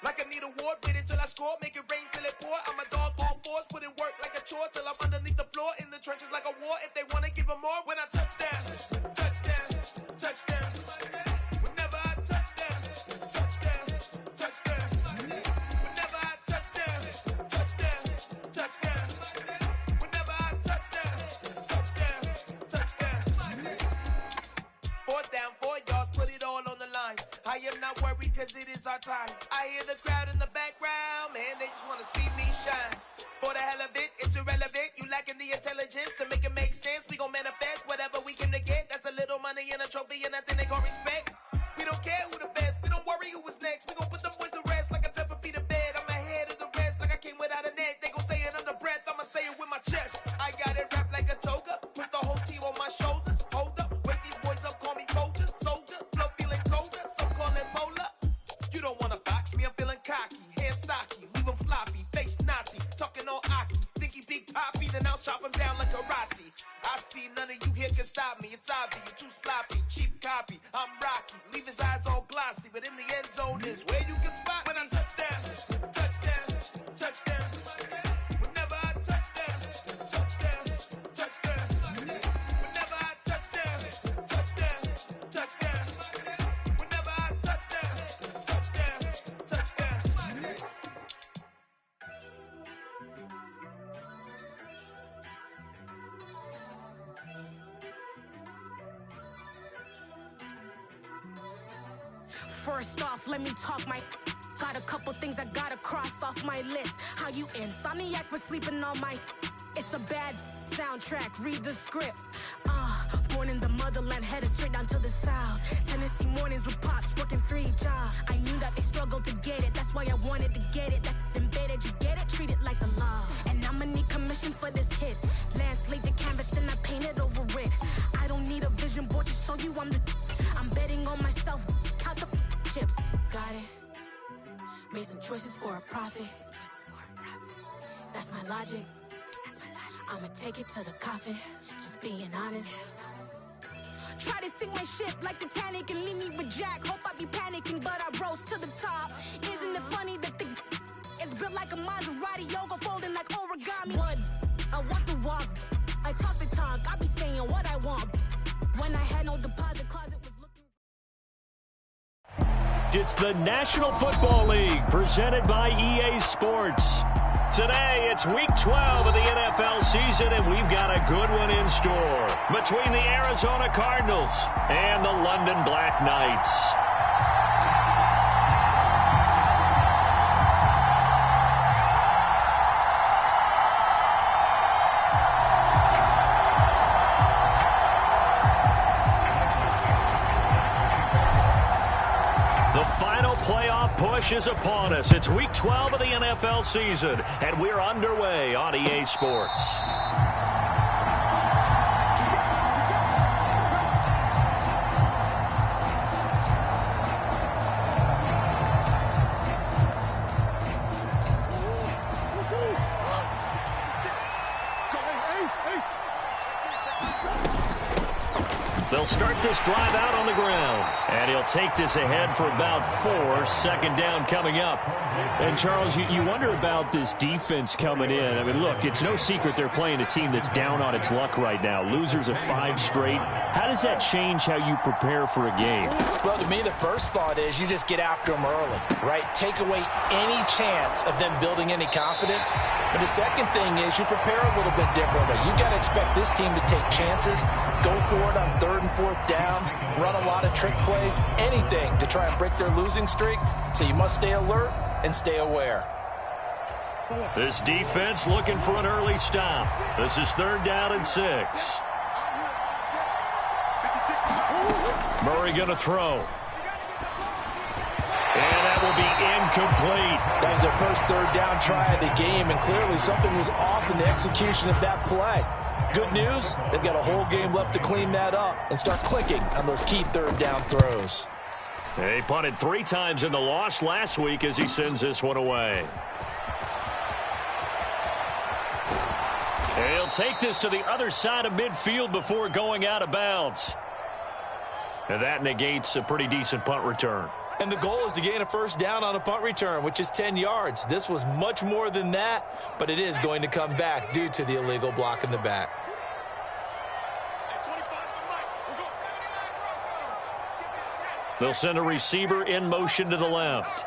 like I need a award. Wait until I score, make it rain till it pour. I'm a dog on force, put in work like a chore till I'm underneath the floor. In the trenches like a war. If they wanna give them more, when I touch down, touchdown, touchdown. Whenever I touch down, touchdown, touchdown. Whenever I touch down, touchdown, touchdown. Whenever I touch down, touchdown, touchdown. 4th down, 4 yards, put it all on the line. I am not worried cause it is our time. I hear the crowd in the background, man, they just wanna see me shine. For the hell of it, it's irrelevant. You lacking the intelligence to make it make sense. We gon' manifest whatever we came to get. That's a little money and a trophy and nothing they call respect. We don't care who the best, we don't worry who was next. We gon' put them boys to rest like a 10 feet of bed. I'm ahead of the rest like I came without a net. They gon' say it under breath, I'ma say it with my chest. I got it wrapped like a toga, put the whole team on my shoulders. Hold up, wake these boys up, call me Folger, soldier. Flow feeling colder, some call it polar. You don't wanna box me, I'm feeling cocky. Hair stocky, leave him floppy, face Nazi. Talking all Aki, think he big poppy, then I'll chop him down like karate. I see none of you here can stop me. It's obvious, you too sloppy, cheap copy. I'm Rocky, leave his eyes all glossy, but in the end zone is where you can spot when I touchdown, touchdown, touchdown. Whenever I touchdown, touchdown, touchdown. Whenever I touchdown, touchdown, touchdown. Whenever I touchdown, touchdown, touchdown. First off, let me talk my got a couple things I gotta cross off my list. How you insomniac for sleeping on my it's a bad soundtrack, read the script. Born in the motherland, headed straight down to the south. Tennessee mornings with pops, working 3 jobs. I knew that they struggled to get it, that's why I wanted to get it. That embedded, you get it, treat it like a law. And I'ma need commission for this hit. Lance laid the canvas and I painted over it. I don't need a vision board to show you I'm betting on myself, count the chips. Got it. Made some choices for a profit. That's my logic. I'ma take it to the coffin. Just being honest. Try to sink my ship like Titanic and leave me with Jack. Hope I be panicking, but I rose to the top. Isn't it funny that the is built like a Maserati, yoga folding like origami? What? I walk the walk. I talk the talk. I be saying what I want. When I had no deposit, closet was looking. It's the National Football League presented by EA Sports. Today, it's Week 12 of the NFL season, and we've got a good one in store between the Arizona Cardinals and the London Black Knights. Playoff push is upon us. It's Week 12 of the NFL season, and we're underway on EA Sports. They'll start this drive out on the ground, and he'll take this ahead for about 4. 2nd down coming up. And, Charles, you wonder about this defense coming in. I mean, look, it's no secret they're playing a team that's down on its luck right now. Losers of 5 straight. How does that change how you prepare for a game? Well, to me, the first thought is you just get after them early, right? Take away any chance of them building any confidence. But the second thing is you prepare a little bit differently. You got to expect this team to take chances, go for it on 3rd and 4th downs, run a lot of trick plays, anything to try and break their losing streak. So you must stay alert and stay aware. This defense looking for an early stop. This is 3rd down and 6. Murray going to throw. And that will be incomplete. That was their first 3rd down try of the game, and clearly something was off in the execution of that play. Good news, they've got a whole game left to clean that up and start clicking on those key 3rd down throws. He punted 3 times in the loss last week as he sends this one away. He'll take this to the other side of midfield before going out of bounds. And that negates a pretty decent punt return. And the goal is to gain a first down on a punt return, which is 10 yards. This was much more than that, but it is going to come back due to the illegal block in the back. They'll send a receiver in motion to the left.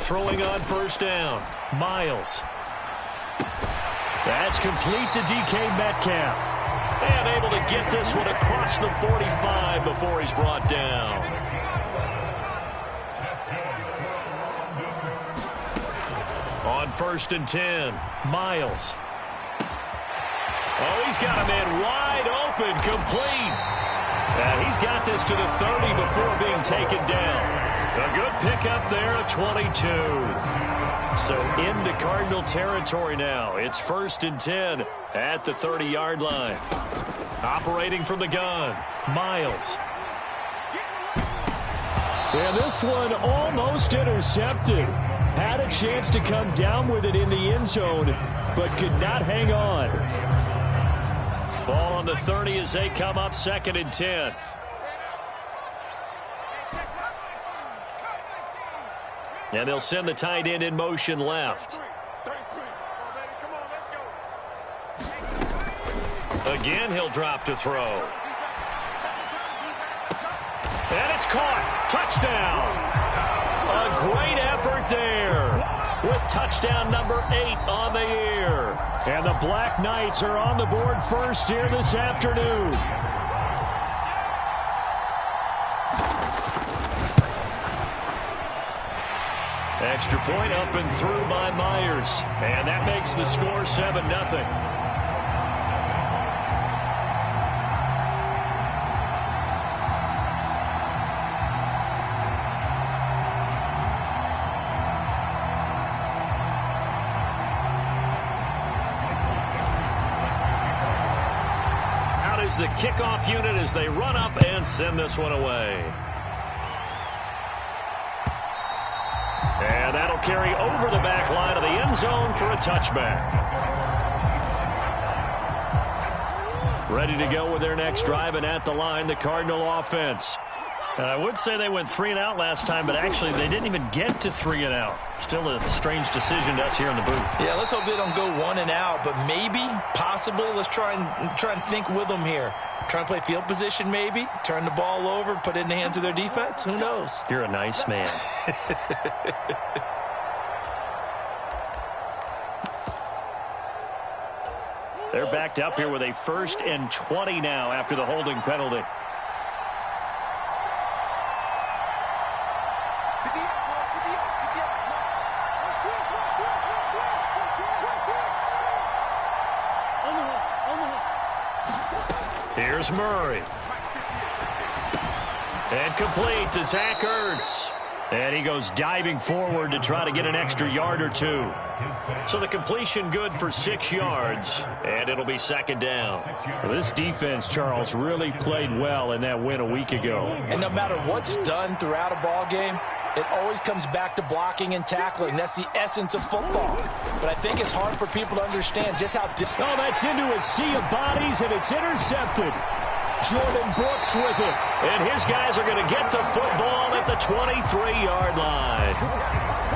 Throwing on first down. Miles. That's complete to DK Metcalf. And able to get this one across the 45 before he's brought down. On 1st and 10, Miles. Oh, he's got a man wide open, complete. And he's got this to the 30 before being taken down. A good pickup there at 22. So into Cardinal territory now. It's 1st and 10 at the 30-yard line. Operating from the gun, Miles. And this one almost intercepted. Had a chance to come down with it in the end zone, but could not hang on. Ball on the 30 as they come up 2nd and 10. And they'll send the tight end in motion left. Again, he'll drop to throw. And it's caught. Touchdown. A great effort there with touchdown number 8 on the year. And the Black Knights are on the board first here this afternoon. Extra point up and through by Myers. And that makes the score 7-0. Out is the kickoff unit as they run up and send this one away. And that'll carry over the back line of the end zone for a touchback. Ready to go with their next drive, and at the line, the Cardinal offense. And I would say they went 3 and out last time, but actually they didn't even get to 3 and out. Still a strange decision to us here in the booth. Yeah, let's hope they don't go 1 and out, but maybe, possibly, let's try and think with them here. Try and play field position maybe, turn the ball over, put it in the hands of their defense. Who knows? You're a nice man. They're backed up here with a 1st and 20 now after the holding penalty. Here's Murray. And complete to Zach Ertz. And he goes diving forward to try to get an extra yard or 2. So the completion good for 6 yards, and it'll be 2nd down. Well, this defense, Charles, really played well in that win a week ago. And no matter what's done throughout a ball game, it always comes back to blocking and tackling. That's the essence of football. But I think it's hard for people to understand just how... Oh, that's into a sea of bodies, and it's intercepted. Jordan Brooks with it. And his guys are going to get the football at the 23-yard line.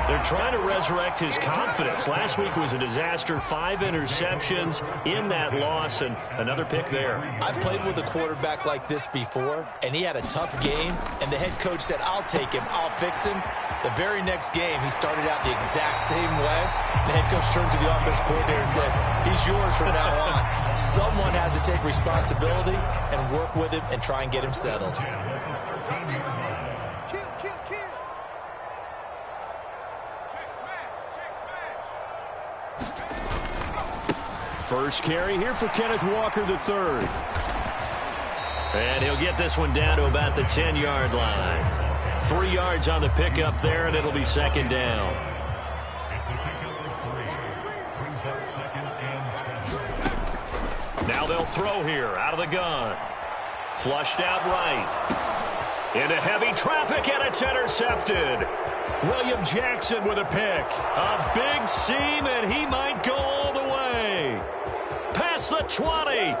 They're trying to resurrect his confidence. Last week was a disaster. 5 interceptions in that loss, and another pick there. I've played with a quarterback like this before, and he had a tough game, and the head coach said, I'll take him, I'll fix him. The very next game, he started out the exact same way. The head coach turned to the offense coordinator and said, he's yours from now on. Someone has to take responsibility and work with him and try and get him settled. First carry here for Kenneth Walker III. And he'll get this one down to about the 10-yard line. 3 yards on the pickup there, and it'll be 2nd down. Now they'll throw here out of the gun. Flushed out right. Into heavy traffic, and it's intercepted. William Jackson with a pick. A big seam, and he might go all the way. across the 20.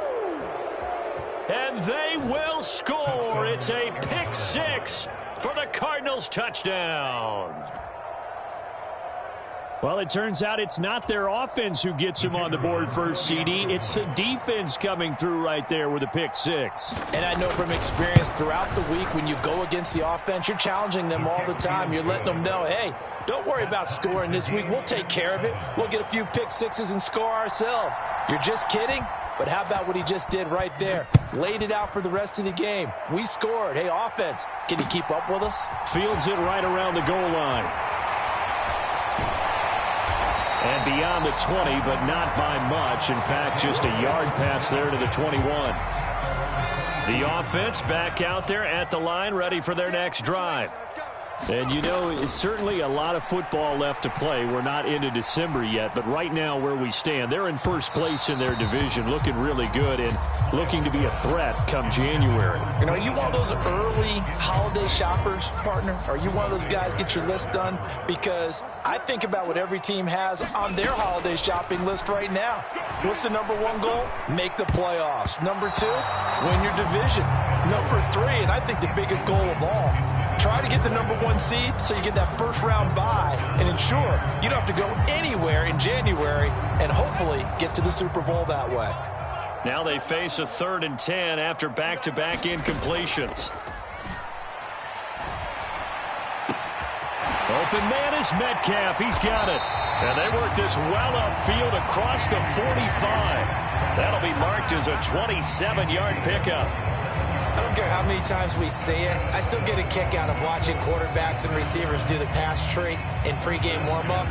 And they will score. It's a pick six for the Cardinals touchdown. Well, it turns out it's not their offense who gets him on the board first, CD. It's the defense coming through right there with a pick six. And I know from experience throughout the week, when you go against the offense, you're challenging them all the time. You're letting them know, hey, don't worry about scoring this week. We'll take care of it. We'll get a few pick sixes and score ourselves. You're just kidding? But how about what he just did right there? Laid it out for the rest of the game. We scored. Hey, offense, can you keep up with us? Fields it right around the goal line. And beyond the 20, but not by much. In fact, just a yard pass there to the 21. The offense back out there at the line, ready for their next drive. And, you know, it's certainly a lot of football left to play. We're not into December yet, but right now where we stand, they're in first place in their division, looking really good and looking to be a threat come January. You know, are you one of those early holiday shoppers, partner? Are you one of those guys get your list done? Because I think about what every team has on their holiday shopping list right now. What's the number one goal? Make the playoffs. Number two, win your division. Number three, and I think the biggest goal of all, try to get the number one seed so you get that first round bye and ensure you don't have to go anywhere in January and hopefully get to the Super Bowl that way. Now they face a 3rd and 10 after back-to-back incompletions. Open man is Metcalf. He's got it. And they work this well upfield across the 45. That'll be marked as a 27-yard pickup. I don't care how many times we say it, I still get a kick out of watching quarterbacks and receivers do the pass tree in pregame warm-up.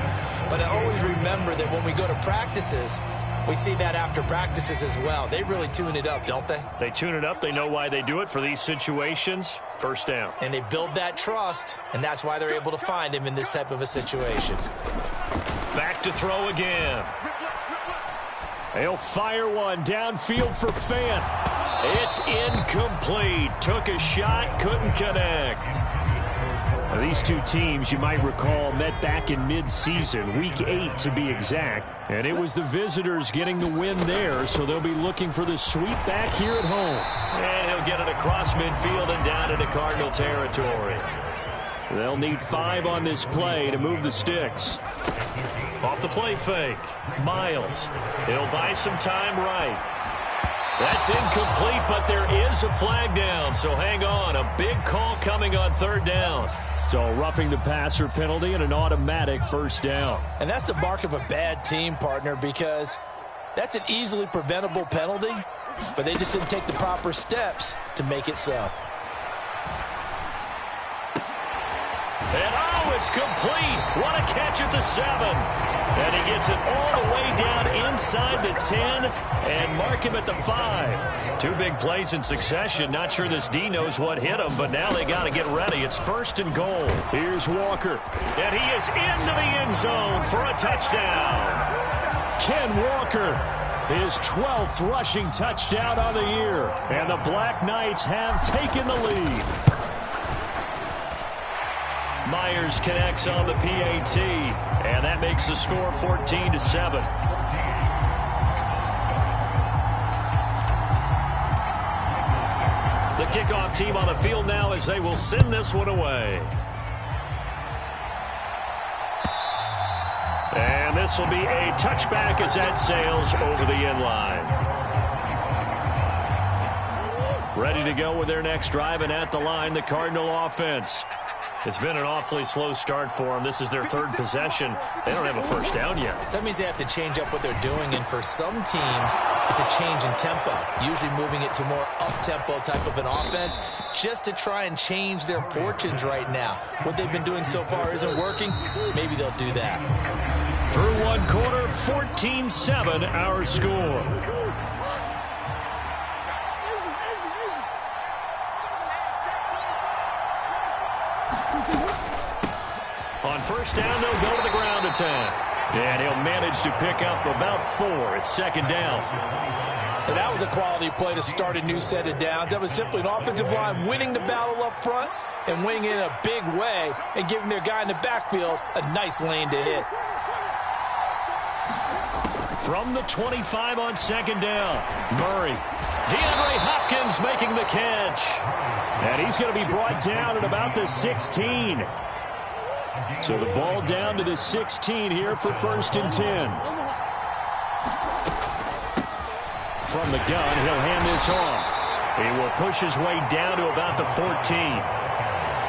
But I always remember that when we go to practices, we see that after practices as well. They really tune it up, don't they? They tune it up. They know why they do it for these situations. First down. And they build that trust, and that's why they're able to find him in this type of a situation. Back to throw again. They'll fire one downfield for Fant. It's incomplete. Took a shot, couldn't connect. Now, these two teams, you might recall, met back in mid-season, week 8 to be exact. And it was the visitors getting the win there, so they'll be looking for the sweep back here at home. And he'll get it across midfield and down into Cardinal territory. They'll need 5 on this play to move the sticks. Off the play fake. Miles. He'll buy some time right. That's incomplete, but there is a flag down, so hang on. A big call coming on 3rd down. So roughing the passer penalty and an automatic first down. And that's the mark of a bad team, partner, because that's an easily preventable penalty, but they just didn't take the proper steps to make it so. And oh, it's complete. What a catch at the 7. And he gets it all the way down inside the 10 and mark him at the 5. 2 big plays in succession. Not sure this D knows what hit him, but now they got to get ready. It's 1st and goal. Here's Walker. And he is into the end zone for a touchdown. Ken Walker, his 12th rushing touchdown on the year. And the Black Knights have taken the lead. Myers connects on the PAT, and that makes the score 14-7. The kickoff team on the field now as they will send this one away. And this will be a touchback as that sails over the end line. Ready to go with their next drive, and at the line, the Cardinal offense. It's been an awfully slow start for them. This is their 3rd possession. They don't have a first down yet. So that means they have to change up what they're doing, and for some teams, it's a change in tempo, usually moving it to more up-tempo type of an offense just to try and change their fortunes right now. What they've been doing so far isn't working. Maybe they'll do that. Through 1 quarter, 14-7 our score. On first down, they'll go to the ground attack. And he'll manage to pick up about 4. It's 2nd down. And that was a quality play to start a new set of downs. That was simply an offensive line winning the battle up front and winning it in a big way and giving their guy in the backfield a nice lane to hit. From the 25 on second down. Murray. DeAndre Hopkins making the catch. And he's going to be brought down at about the 16. So the ball down to the 16 here for 1st and 10. From the gun, he'll hand this off. He will push his way down to about the 14.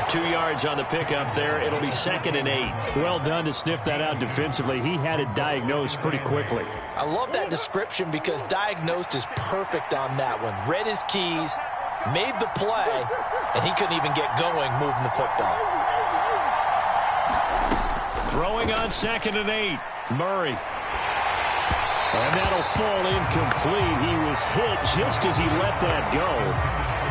2 yards on the pickup there. It'll be 2nd and 8. Well done to sniff that out defensively. He had it diagnosed pretty quickly. I love that description because diagnosed is perfect on that one. Read his keys, made the play, and he couldn't even get going moving the football. Throwing on 2nd and 8. Murray. And that'll fall incomplete. He was hit just as he let that go.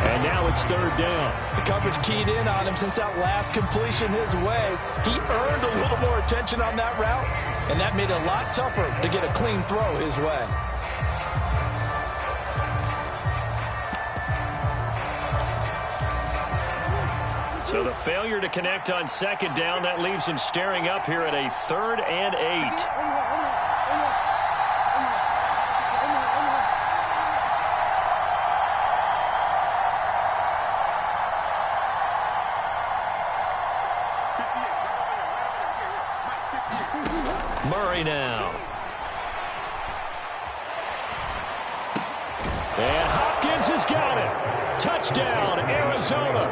And now it's 3rd down. The coverage keyed in on him since that last completion his way. He earned a little more attention on that route, and that made it a lot tougher to get a clean throw his way. So the failure to connect on 2nd down, that leaves him staring up here at a 3rd and 8. Murray now. And Hopkins has got it. Touchdown, Arizona.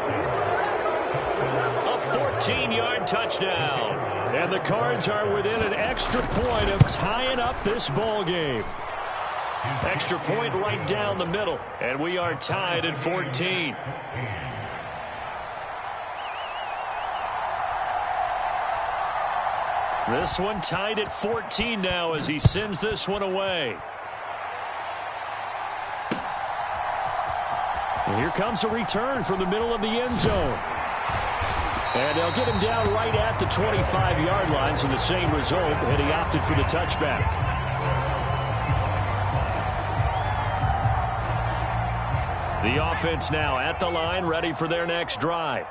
A 14-yard touchdown. And the Cards are within an extra point of tying up this ball game. Extra point right down the middle. And we are tied at 14. This one tied at 14 now as he sends this one away. And here comes a return from the middle of the end zone. And they'll get him down right at the 25-yard line, so the same result, and he opted for the touchback. The offense now at the line, ready for their next drive.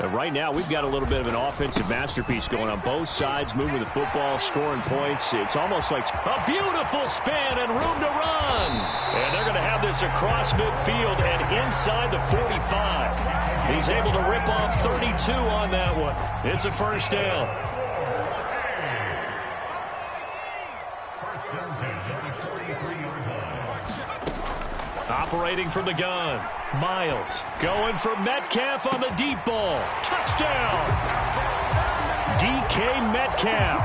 And right now, we've got a little bit of an offensive masterpiece going on both sides, moving the football, scoring points. It's almost like a beautiful spin and room to run. And they're going to have this across midfield and inside the 45. He's able to rip off 32 on that one. It's a 1st down. Operating from the gun. Miles going for Metcalf on the deep ball. Touchdown! DK Metcalf,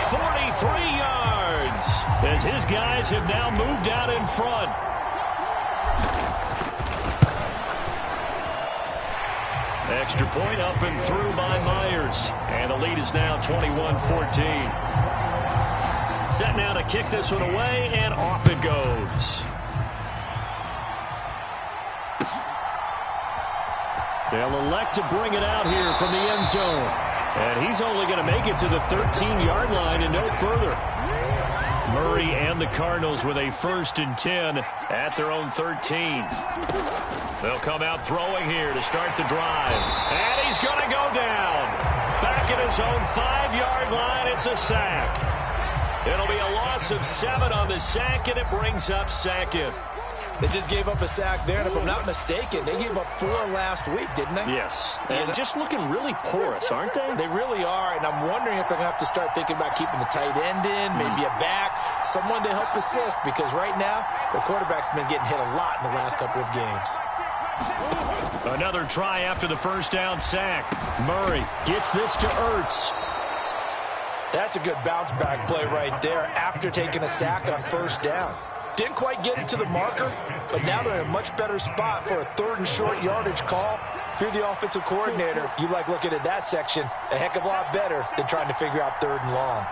43 yards, as his guys have now moved out in front. Extra point up and through by Myers. And the lead is now 21-14. Set now to kick this one away, and off it goes. They'll elect to bring it out here from the end zone. And he's only going to make it to the 13-yard line and no further. Murray and the Cardinals with a 1st and 10 at their own 13. They'll come out throwing here to start the drive. And he's going to go down. Back at his own 5-yard line, it's a sack. It'll be a loss of 7 on the sack, and it brings up 2nd. They just gave up a sack there, and if I'm not mistaken, they gave up 4 last week, didn't they? Yes, and just looking really porous, aren't they? They really are, and I'm wondering if they're going to have to start thinking about keeping the tight end in, maybe a back, someone to help assist, because right now, the quarterback's been getting hit a lot in the last couple of games. Another try after the 1st down sack. Murray gets this to Ertz. That's a good bounce-back play right there after taking a sack on 1st down. Didn't quite get it to the marker, but now they're in a much better spot for a 3rd and short yardage call. If you're the offensive coordinator, you like looking at that section a heck of a lot better than trying to figure out 3rd and long.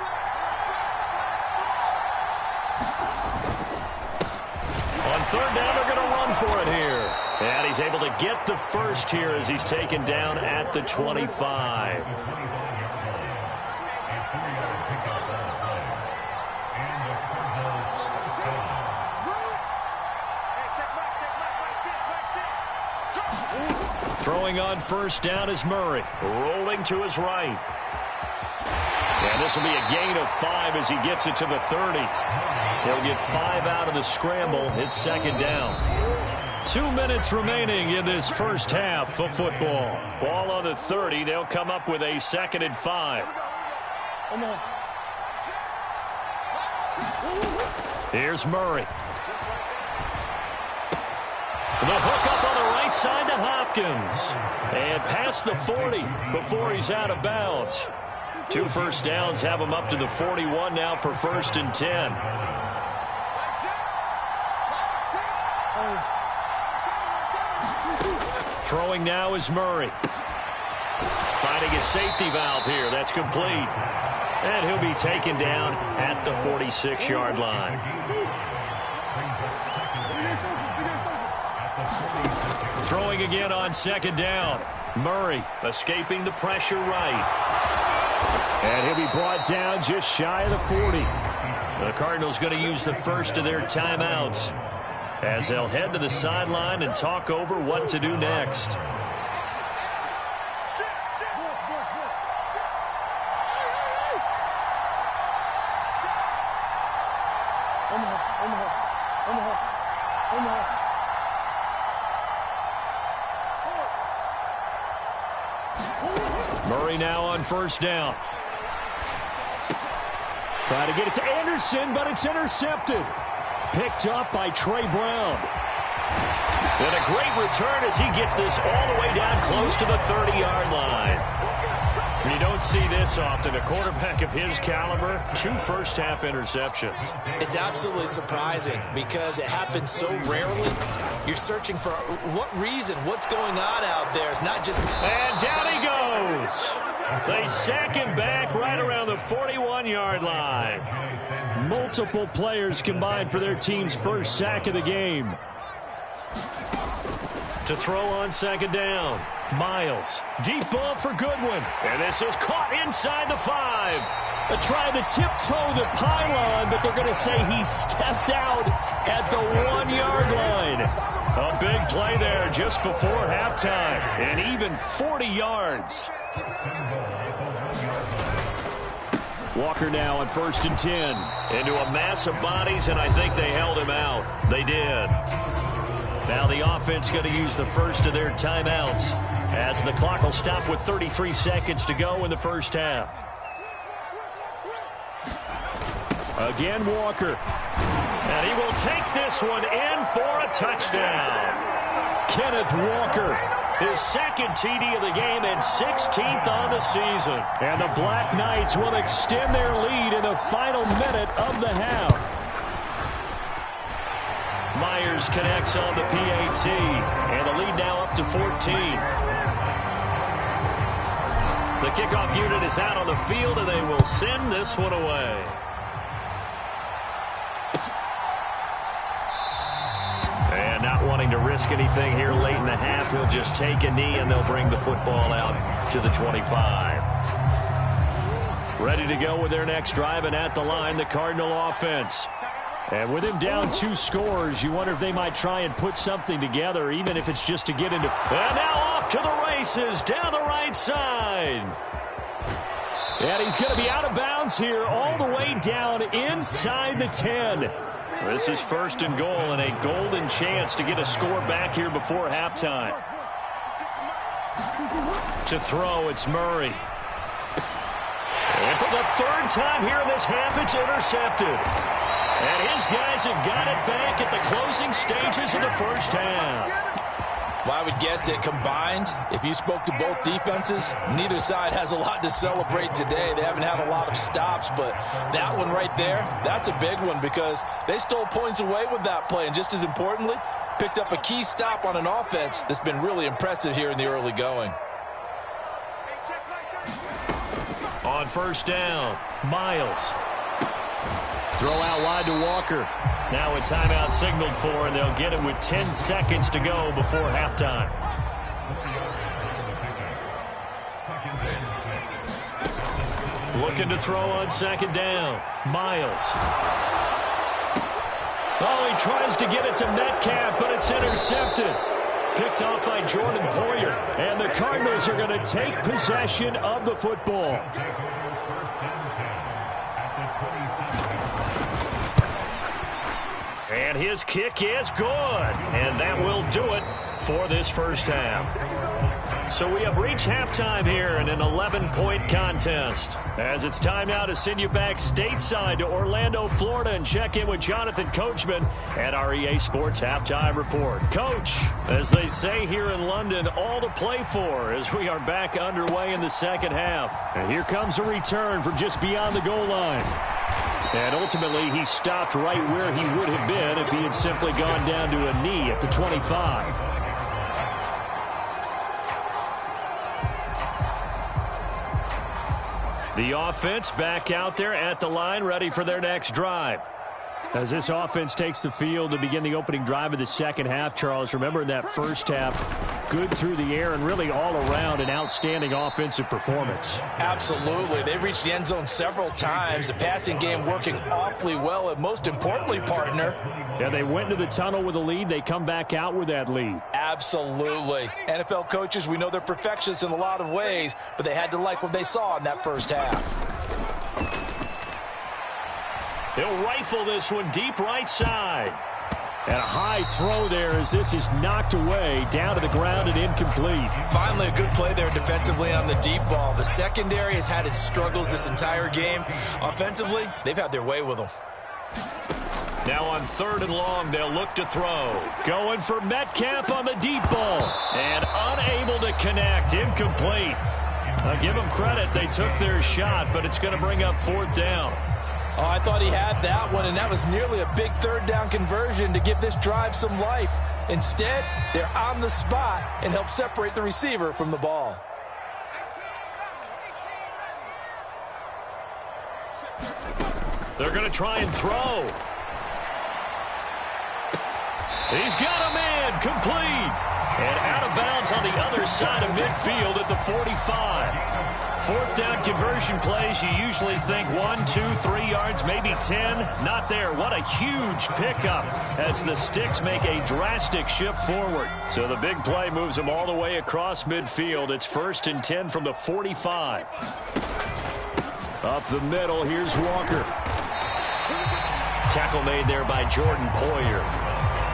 On 3rd down, they're going to run for it here. And he's able to get the 1st here as he's taken down at the 25. Throwing on 1st down is Murray. Rolling to his right. And this will be a gain of 5 as he gets it to the 30. He'll get 5 out of the scramble. It's second down. 2 minutes remaining in this first half of football. Ball on the 30. They'll come up with a 2nd and 5. Here's Murray. The hook up on the right side to Hopkins. And past the 40 before he's out of bounds. 2 first downs have him up to the 41 now for 1st and 10. Throwing now is Murray. Finding a safety valve here. That's complete. And he'll be taken down at the 46-yard line. Throwing again on 2nd down. Murray escaping the pressure right. And he'll be brought down just shy of the 40. The Cardinals going to use the first of their timeouts as they'll head to the sideline and talk over what to do next. Murray now on 1st down. Try to get it to Anderson, but it's intercepted. Picked up by Trey Brown. And a great return as he gets this all the way down close to the 30-yard line. You don't see this often. A quarterback of his caliber, 2 first-half interceptions. It's absolutely surprising because it happens so rarely. You're searching for what reason, what's going on out there. It's not just... And down he goes. They sack him back right around the 41-yard line. Multiple players combined for their team's first sack of the game. To throw on 2nd down. Miles. Deep ball for Goodwin. And this is caught inside the 5. They're trying to tiptoe the pylon, but they're going to say he stepped out at the 1-yard line. A big play there just before halftime. And even 40 yards. Walker now on 1st and 10. Into a mass of bodies, and I think they held him out. They did. Now the offense going to use the first of their timeouts as the clock will stop with 33 seconds to go in the first half. Again, Walker. And he will take this one in for a touchdown. Kenneth Walker. His 2nd TD of the game and 16th on the season. And the Black Knights will extend their lead in the final minute of the half. Myers connects on the PAT. And the lead now up to 14. The kickoff unit is out on the field, and they will send this one away. And not wanting to risk anything here late in the half, he'll just take a knee, and they'll bring the football out to the 25. Ready to go with their next drive, and at the line, the Cardinal offense. And with him down 2 scores, you wonder if they might try and put something together, even if it's just to get into... And now off to the races, down the right side. And he's going to be out of bounds here, all the way down inside the 10. This is 1st and goal, and a golden chance to get a score back here before halftime. To throw, it's Murray. And for the 3rd time here in this half, it's intercepted. And his guys have got it back at the closing stages of the first half. Well, I would guess that combined, if you spoke to both defenses, neither side has a lot to celebrate today. They haven't had a lot of stops, but that one right there, that's a big one because they stole points away with that play. And just as importantly, picked up a key stop on an offense that's been really impressive here in the early going. On 1st down, Miles. Throw out wide to Walker. Now a timeout signaled for, and they'll get it with 10 seconds to go before halftime. Looking to throw on 2nd down. Miles. Oh, he tries to get it to Metcalf, but it's intercepted. Picked off by Jordan Poyer. And the Cardinals are going to take possession of the football. And his kick is good. And that will do it for this first half. So we have reached halftime here in an 11-point contest. As it's time now to send you back stateside to Orlando, Florida, and check in with Jonathan Coachman at our EA Sports Halftime Report. Coach, as they say here in London, all to play for as we are back underway in the second half. And here comes a return from just beyond the goal line. And ultimately, he stopped right where he would have been if he had simply gone down to a knee at the 25. The offense back out there at the line, ready for their next drive. As this offense takes the field to begin the opening drive of the second half, Charles, remember in that first half, good through the air and really all around an outstanding offensive performance. Absolutely. They reached the end zone several times. The passing game working awfully well, and most importantly, partner. Yeah, they went into the tunnel with a lead. They come back out with that lead. Absolutely. NFL coaches, we know they're perfectionists in a lot of ways, but they had to like what they saw in that first half. He'll rifle this one deep right side. And a high throw there as this is knocked away, down to the ground and incomplete. Finally a good play there defensively on the deep ball. The secondary has had its struggles this entire game. Offensively, they've had their way with them. Now on 3rd and long, they'll look to throw. Going for Metcalf on the deep ball. And unable to connect, incomplete. I'll give them credit, they took their shot, but it's going to bring up 4th down. Oh, I thought he had that one, and that was nearly a big 3rd down conversion to give this drive some life. Instead, they're on the spot and help separate the receiver from the ball. They're going to try and throw. He's got a man, complete. And out of bounds on the other side of midfield at the 45. 4th down conversion plays, you usually think 1, 2, 3 yards, maybe 10. Not there. What a huge pickup as the sticks make a drastic shift forward. So the big play moves them all the way across midfield. It's 1st and 10 from the 45. Up the middle, here's Walker. Tackle made there by Jordan Poyer.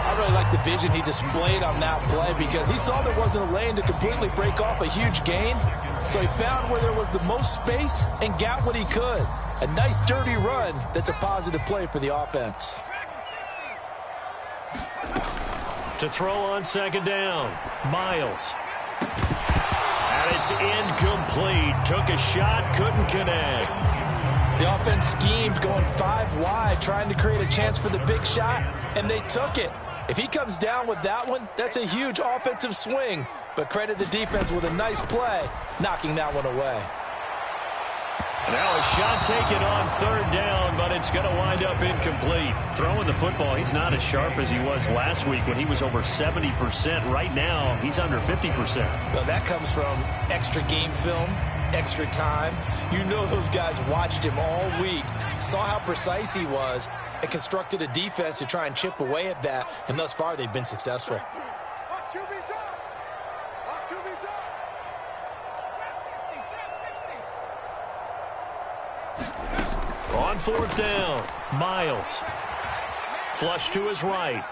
I really like the vision he displayed on that play because he saw there wasn't a lane to completely break off a huge gain. So he found where there was the most space and got what he could. A nice dirty run that's a positive play for the offense. To throw on 2nd down, Miles. And it's incomplete. Took a shot, couldn't connect. The offense schemed going 5 wide, trying to create a chance for the big shot, and they took it. If he comes down with that one, that's a huge offensive swing. But credit the defense with a nice play, knocking that one away. Now a shot taken on 3rd down, but it's going to wind up incomplete. Throwing the football, he's not as sharp as he was last week when he was over 70%. Right now, he's under 50%. Well, that comes from extra game film, extra time. You know those guys watched him all week, saw how precise he was, and constructed a defense to try and chip away at that, and thus far they've been successful. On 4th down, Miles. Flush to his right.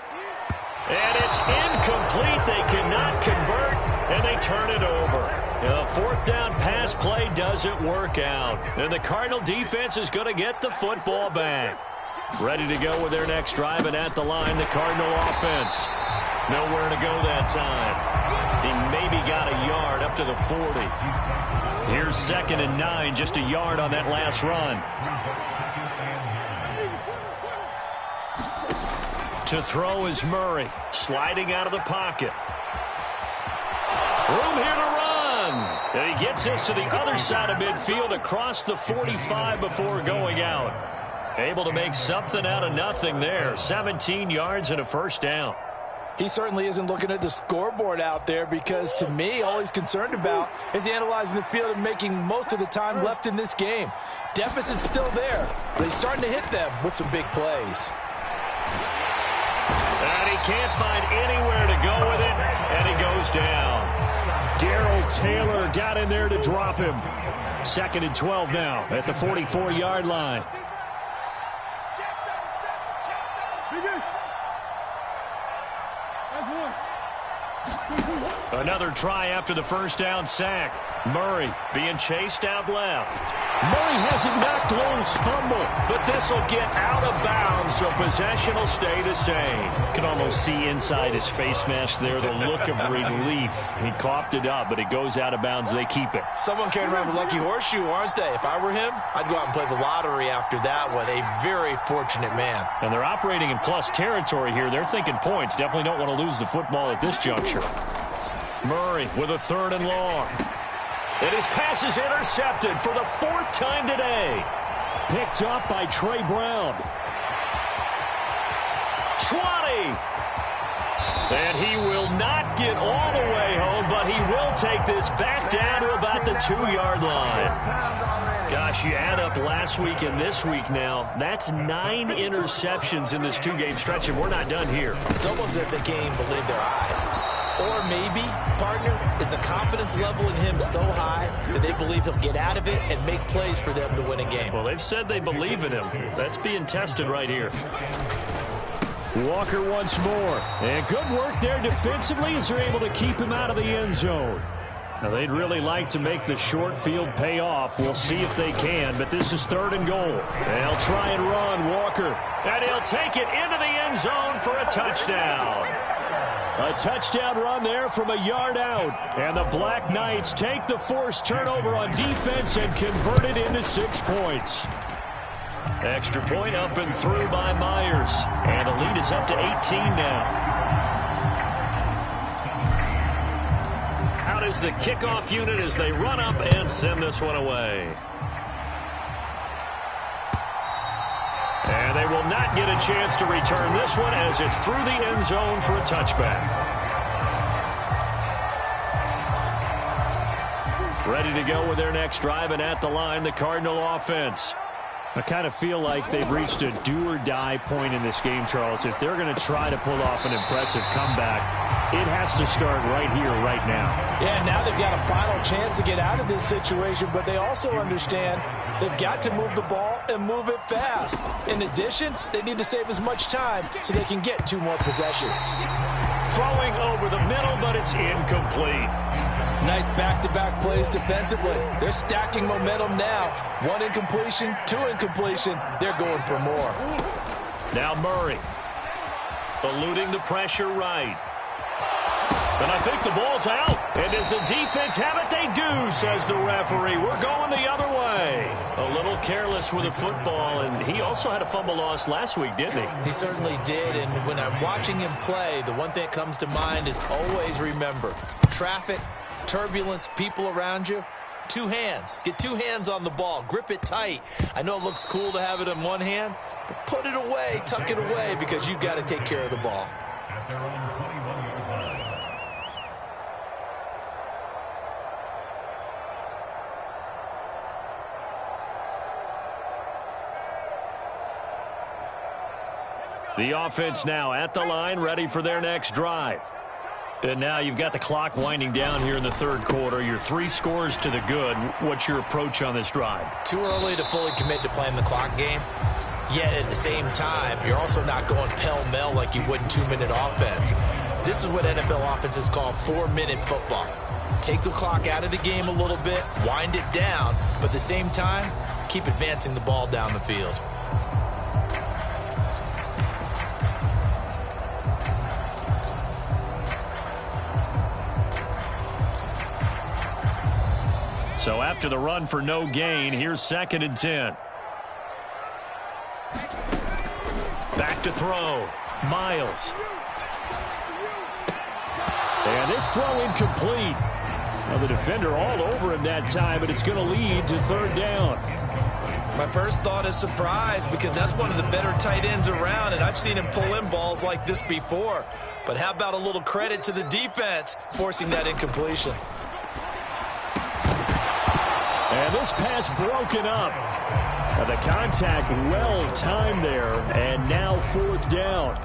And it's incomplete. They cannot convert, and they turn it over. The 4th down pass play doesn't work out. And the Cardinal defense is going to get the football back. Ready to go with their next drive, and at the line, the Cardinal offense. Nowhere to go that time. He maybe got a yard up to the 40. Here's 2nd and 9, just a yard on that last run. To throw is Murray, sliding out of the pocket. Room here to run. And he gets this to the other side of midfield across the 45 before going out. Able to make something out of nothing there. 17 yards and a 1st down. He certainly isn't looking at the scoreboard out there because, to me, all he's concerned about is analyzing the field and making most of the time left in this game. Deficit's still there, but he's starting to hit them with some big plays. And he can't find anywhere to go with it, and he goes down. Darrell Taylor got in there to drop him. 2nd and 12 now at the 44-yard line. Another try after the first down sack. Murray being chased out left. Murray has it knocked loose, fumble. But this will get out of bounds, so possession will stay the same. You can almost see inside his face mask there the look of relief. He coughed it up, but it goes out of bounds. They keep it. Someone carrying around the lucky horseshoe, aren't they? If I were him, I'd go out and play the lottery after that one. A very fortunate man. And they're operating in plus territory here. They're thinking points. Definitely don't want to lose the football at this juncture. Murray with a 3rd and long. And his pass is intercepted for the 4th time today. Picked up by Trey Brown. 20. And he will not get all the way home, but he will take this back down to about the 2-yard line. Gosh, you add up last week and this week now, that's 9 interceptions in this 2-game stretch, and we're not done here. It's almost as if they can't even believe their eyes. Or maybe, partner, is the confidence level in him so high that they believe he'll get out of it and make plays for them to win a game. Well, they've said they believe in him. That's being tested right here. Walker once more. And good work there defensively as they're able to keep him out of the end zone. Now, they'd really like to make the short field pay off. We'll see if they can, but this is 3rd and goal. They'll try and run, Walker. And he'll take it into the end zone for a touchdown. A touchdown run there from a yard out. And the Black Knights take the forced turnover on defense and convert it into 6 points. Extra point up and through by Myers. And the lead is up to 18 now. Out is the kickoff unit as they run up and send this one away. And they will not get a chance to return this one as it's through the end zone for a touchback. Ready to go with their next drive, and at the line, the Cardinal offense. I kind of feel like they've reached a do-or-die point in this game, Charles. If they're going to try to pull off an impressive comeback, it has to start right here, right now. Yeah, now they've got a final chance to get out of this situation, but they also understand they've got to move the ball and move it fast. In addition, they need to save as much time so they can get 2 more possessions. Throwing over the middle, but it's incomplete. Nice back-to-back plays defensively. They're stacking momentum now. 1 incompletion, 2 incompletion. They're going for more. Now Murray. Eluding the pressure right. And I think the ball's out. And does the defense have it? They do, says the referee. We're going the other way. A little careless with the football, and he also had a fumble loss last week, didn't he? He certainly did, and when I'm watching him play, the one thing that comes to mind is always remember, traffic, turbulence, people around you, 2 hands. Get 2 hands on the ball. Grip it tight. I know it looks cool to have it in one hand, but put it away, tuck it away, because you've got to take care of the ball. The offense now at the line, ready for their next drive. And now you've got the clock winding down here in the 3rd quarter. You're 3 scores to the good. What's your approach on this drive? Too early to fully commit to playing the clock game. Yet at the same time, you're also not going pell-mell like you would in 2-minute offense. This is what NFL offenses call 4-minute football. Take the clock out of the game a little bit, wind it down, but at the same time, keep advancing the ball down the field. So after the run for no gain, here's 2nd and 10. Back to throw. Miles. And this throw incomplete. Now the defender all over him that time, but it's going to lead to 3rd down. My first thought is surprise, because that's one of the better tight ends around, and I've seen him pull in balls like this before. But how about a little credit to the defense forcing that incompletion? And this pass broken up. Now the contact well timed there, and now 4th down.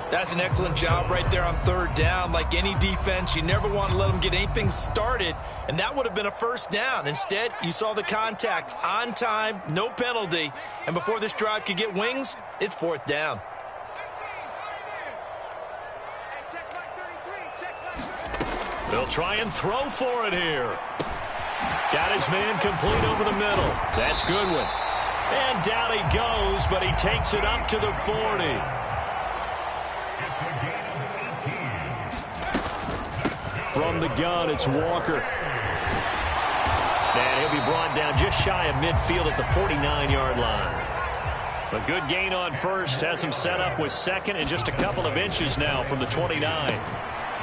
That's an excellent job right there on third down. Like any defense, you never want to let them get anything started, and that would have been a first down. Instead, you saw the contact on time, no penalty, and before this drive could get wings, it's fourth down. They'll try and throw for it here. Got his man complete over the middle. That's Goodwin. And down he goes, but he takes it up to the 40. From the gun, it's Walker. And he'll be brought down just shy of midfield at the 49-yard line. A good gain on first. Has him set up with second and just a couple of inches now from the 29.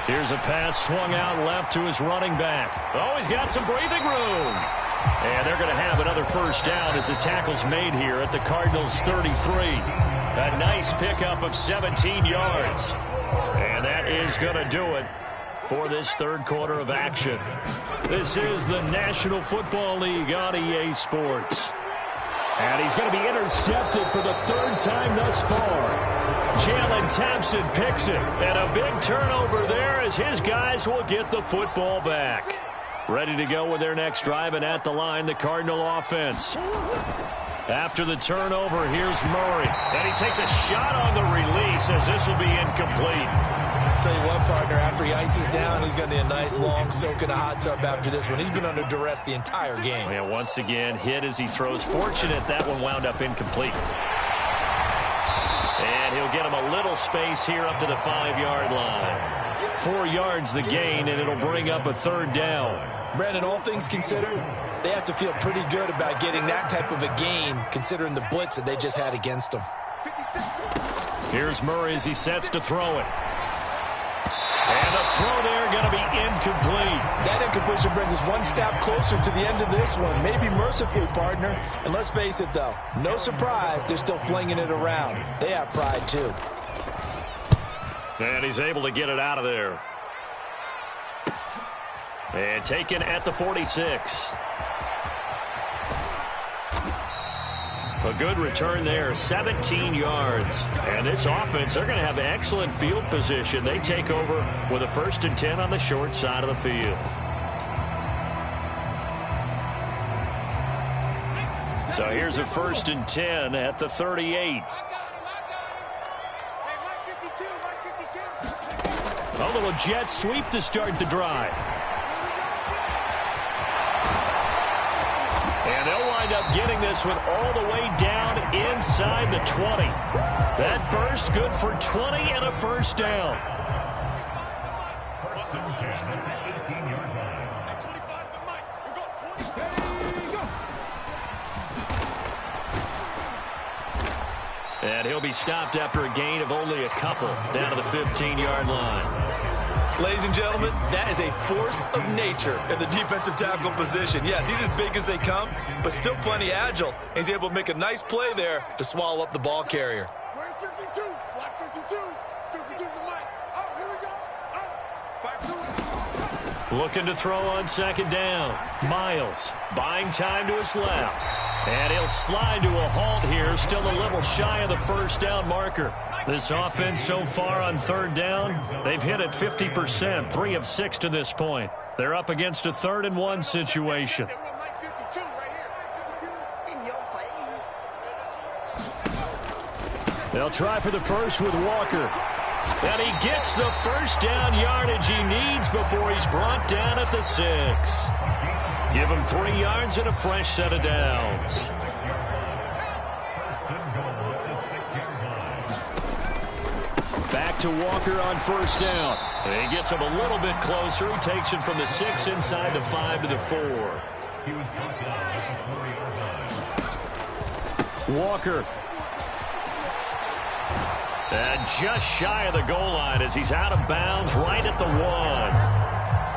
Here's a pass swung out left to his running back. Oh, he's got some breathing room. And they're going to have another first down as the tackle's made here at the Cardinals' 33. A nice pickup of 17 yards. And that is going to do it for this third quarter of action. This is the National Football League on EA Sports. And he's going to be intercepted for the third time thus far. Jalen Thompson picks it. And a big turnover there as his guys will get the football back. Ready to go with their next drive, and at the line, the Cardinal offense. After the turnover, here's Murray. And he takes a shot on the release as this will be incomplete. I'll tell you what, partner, after he ices down, he's going to need a nice long soak in a hot tub after this one. He's been under duress the entire game. Yeah, once again, hit as he throws. Fortunate that one wound up incomplete. And he'll get him a little space here up to the 5-yard line. 4 yards the gain, and it'll bring up a third down. Brandon, all things considered, they have to feel pretty good about getting that type of a gain, considering the blitz that they just had against them. Here's Murray as he sets to throw it. And the throw there going to be incomplete. That incompletion brings us one step closer to the end of this one. Maybe mercifully, partner. And let's face it, though, no surprise, they're still flinging it around. They have pride, too. And he's able to get it out of there. And taken at the 46. A good return there, 17 yards. And this offense, they're going to have excellent field position. They take over with a 1st and 10 on the short side of the field. So here's a 1st and 10 at the 38. A little jet sweep to start the drive. And they'll wind up getting this one all the way down inside the 20. That burst good for 20 and a first down. And he'll be stopped after a gain of only a couple down to the 15-yard line. Ladies and gentlemen, that is a force of nature in the defensive tackle position. Yes, he's as big as they come, but still plenty agile. He's able to make a nice play there to swallow up the ball carrier. Where's 52? Watch 52. 52's the mic. Oh, here we go. Oh, 5-2. Looking to throw on second down. Miles buying time to his left. And he'll slide to a halt here, still a little shy of the first down marker. This offense so far on third down, they've hit it 50%, 3 of 6 to this point. They're up against a 3rd and 1 situation. They'll try for the first with Walker. And he gets the first down yardage he needs before he's brought down at the 6. Give him 3 yards and a fresh set of downs. Back to Walker on first down. And he gets him a little bit closer. He takes it from the 6 inside the 5 to the 4. Walker. And just shy of the goal line as he's out of bounds right at the 1.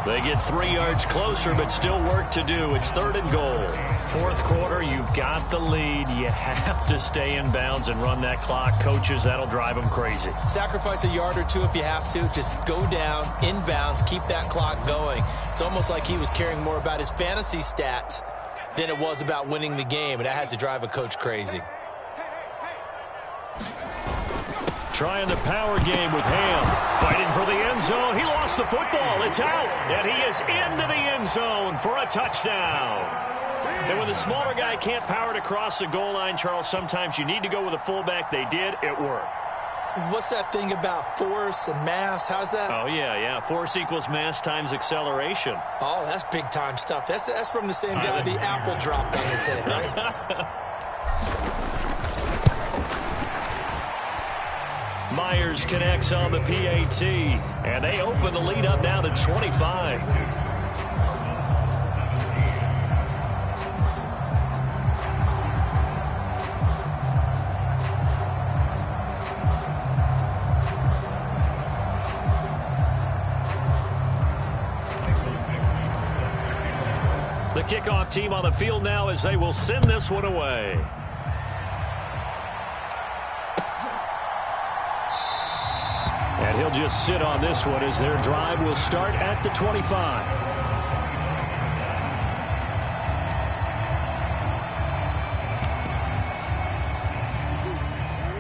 They get 3 yards closer, but still work to do. It's 3rd and goal. 4th quarter, you've got the lead. You have to stay in bounds and run that clock. Coaches, that'll drive them crazy. Sacrifice a yard or two if you have to. Just go down, in bounds, keep that clock going. It's almost like he was caring more about his fantasy stats than it was about winning the game, and that has to drive a coach crazy. Trying the power game with Ham. Fighting for the end zone. He lost the football. It's out. And he is into the end zone for a touchdown. And when the smaller guy can't power it across the goal line, Charles, sometimes you need to go with a fullback. They did. It worked. What's that thing about force and mass? How's that? Oh, yeah. Force equals mass times acceleration. Oh, that's big-time stuff. That's from the same guy the apple dropped on his head, right? Myers connects on the PAT, and they open the lead up now to 25. The kickoff team on the field now as they will send this one away. And he'll just sit on this one as their drive will start at the 25.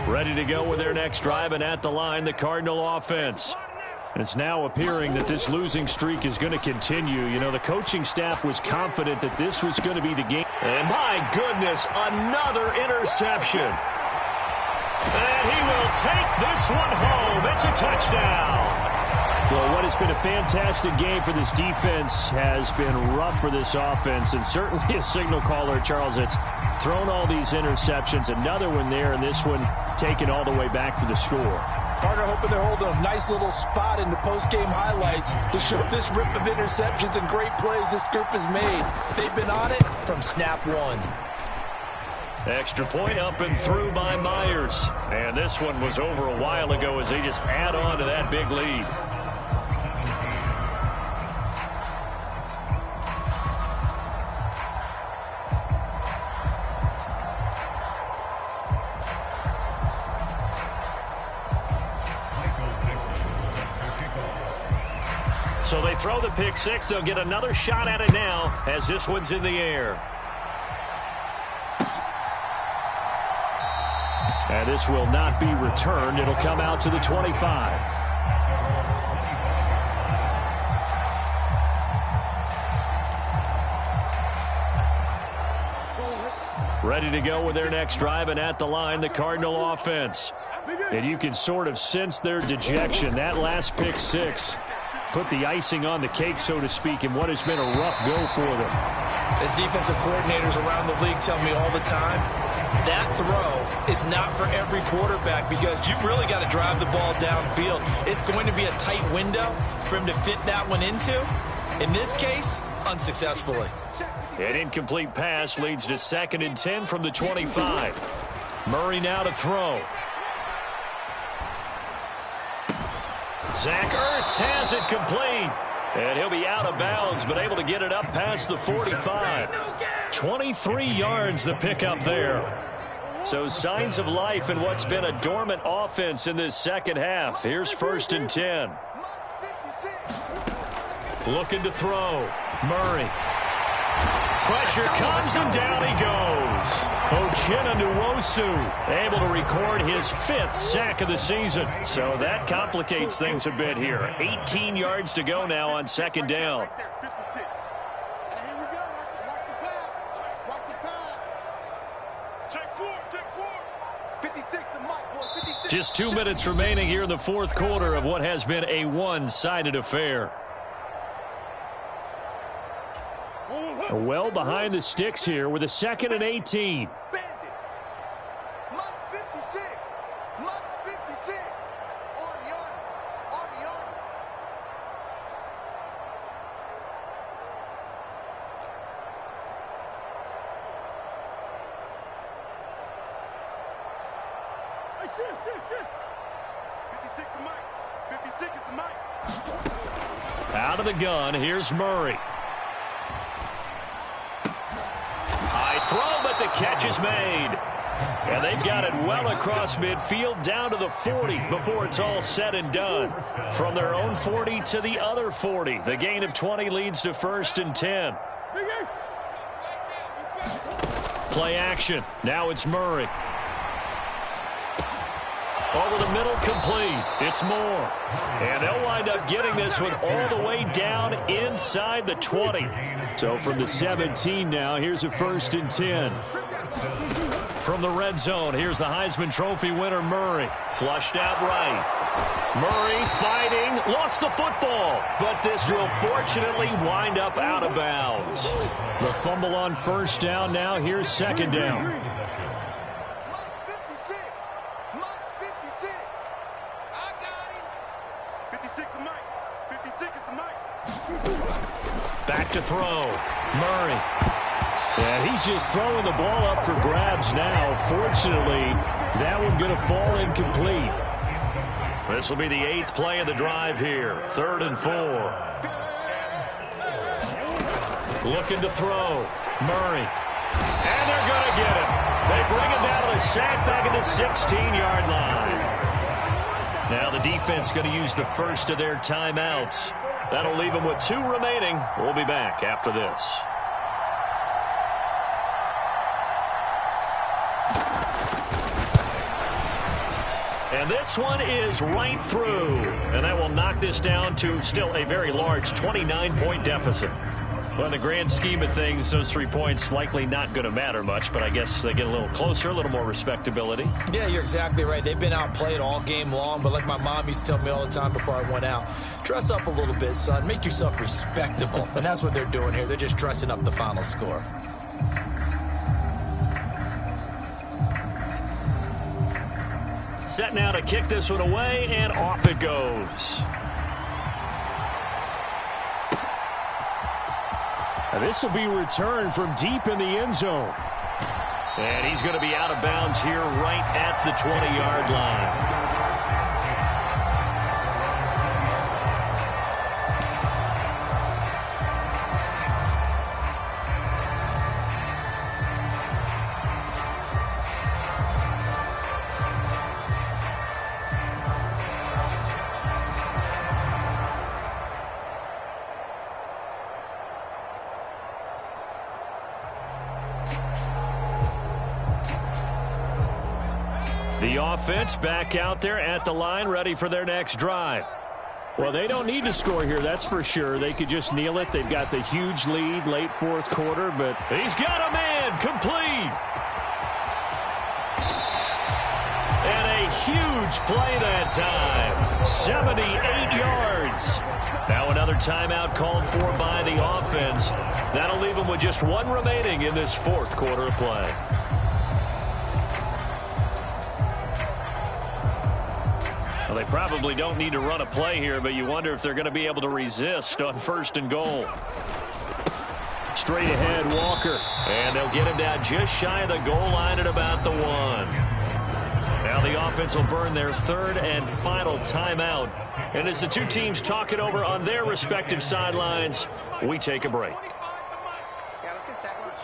Ready to go with their next drive, and at the line, the Cardinal offense. And it's now appearing that this losing streak is going to continue. You know, the coaching staff was confident that this was going to be the game. And my goodness, another interception. And he will take this one home. It's a touchdown. Well, what has been a fantastic game for this defense has been rough for this offense, and certainly a signal caller, Charles, that's thrown all these interceptions. Another one there, and this one taken all the way back for the score. Partner hoping they're holding a nice little spot in the post-game highlights to show this rip of interceptions and great plays this group has made. They've been on it from snap one. Extra point up and through by Myers. And this one was over a while ago as they just add on to that big lead. So they throw the pick six. They'll get another shot at it now as this one's in the air. And this will not be returned. It'll come out to the 25. Ready to go with their next drive, and at the line, the Cardinal offense. And you can sort of sense their dejection. That last pick six put the icing on the cake, so to speak, in what has been a rough go for them. As defensive coordinators around the league tell me all the time, that throw is not for every quarterback because you've really got to drive the ball downfield. It's going to be a tight window for him to fit that one into. In this case, unsuccessfully. An incomplete pass leads to 2nd and 10 from the 25. Murray now to throw. Zach Ertz has it complete. And he'll be out of bounds, but able to get it up past the 45. 23 yards the pickup there. So signs of life in what's been a dormant offense in this second half. Here's 1st and 10. Looking to throw. Murray. Pressure comes and down he goes. Uchenna Nwosu able to record his 5th sack of the season. So that complicates things a bit here. 18 yards to go now on 2nd down. Just 2 minutes remaining here in the 4th quarter of what has been a one-sided affair. Well behind the sticks here with a 2nd and 18. Out of the gun, here's Murray. High throw, but the catch is made. And they've got it well across midfield down to the 40 before it's all said and done. From their own 40 to the other 40. The gain of 20 leads to 1st and 10. Play action. Now it's Murray. Over the middle, complete. It's Moore. And they'll wind up getting this one all the way down inside the 20. So from the 17 now, here's a 1st and 10. From the red zone, here's the Heisman Trophy winner, Murray. Flushed out right. Murray fighting, lost the football, but this will fortunately wind up out of bounds. The fumble on 1st down now. Here's 2nd down. 56 is Mike. 56 is the Mike. Back to throw. Murray. And he's just throwing the ball up for grabs now. Fortunately, that one going to fall incomplete. This will be the 8th play of the drive here. 3rd and 4. Looking to throw. Murray. And they're going to get him. They bring him down to the sack back at the 16-yard line. Now the defense going to use the first of their timeouts. That'll leave them with 2 remaining. We'll be back after this. And this one is right through. And that will knock this down to still a very large 29-point deficit. Well, in the grand scheme of things, those 3 points likely not going to matter much, but I guess they get a little closer, a little more respectability. Yeah, you're exactly right. They've been outplayed all game long, but like my mom used to tell me all the time before I went out, dress up a little bit, son. Make yourself respectable. And that's what they're doing here. They're just dressing up the final score. Set now to kick this one away, and off it goes. And this will be returned from deep in the end zone. And he's going to be out of bounds here right at the 20-yard line. The offense back out there at the line, ready for their next drive. Well, they don't need to score here, that's for sure. They could just kneel it. They've got the huge lead, late 4th quarter, but he's got a man complete. And a huge play that time. 78 yards. Now another timeout called for by the offense. That'll leave them with just 1 remaining in this 4th quarter of play. Well, they probably don't need to run a play here, but you wonder if they're going to be able to resist on 1st and goal. Straight ahead, Walker. And they'll get him down just shy of the goal line at about the 1. Now the offense will burn their 3rd and final timeout. And as the 2 teams talk it over on their respective sidelines, we take a break. Yeah, let's get sack lunch.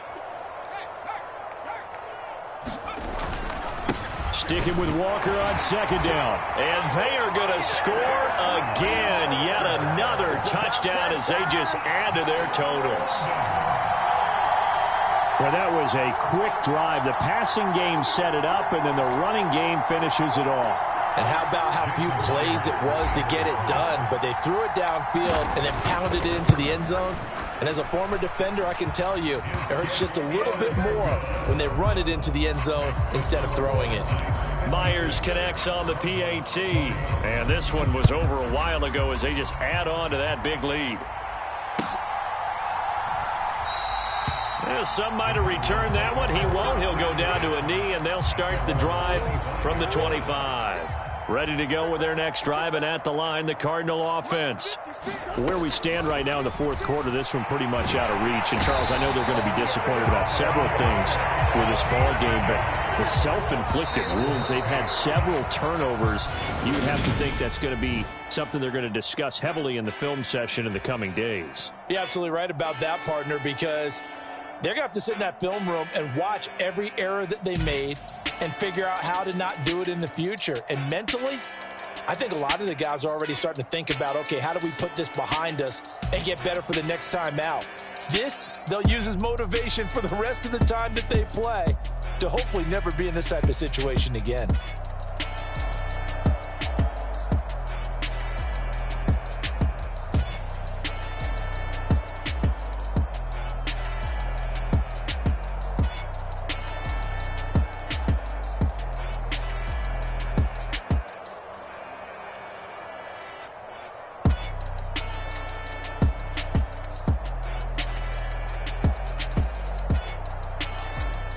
Sticking with Walker on 2nd down. And they are going to score again. Yet another touchdown as they just add to their totals. Well, that was a quick drive. The passing game set it up, and then the running game finishes it off. And how about how few plays it was to get it done, but they threw it downfield and then pounded it into the end zone. And as a former defender, I can tell you, it hurts just a little bit more when they run it into the end zone instead of throwing it. Myers connects on the PAT. And this one was over a while ago as they just add on to that big lead. Yeah, some might have returned that one. He won't. He'll go down to a knee, and they'll start the drive from the 25. Ready to go with their next drive, and at the line, the Cardinal offense. Where we stand right now in the 4th quarter, this one pretty much out of reach. And, Charles, I know they're going to be disappointed about several things with this ball game, but the self-inflicted wounds, they've had several turnovers. You would have to think that's going to be something they're going to discuss heavily in the film session in the coming days. You're absolutely right about that, partner, because they're going to have to sit in that film room and watch every error that they made and figure out how to not do it in the future. And mentally, I think a lot of the guys are already starting to think about, okay, how do we put this behind us and get better for the next time out? This, they'll use as motivation for the rest of the time that they play to hopefully never be in this type of situation again.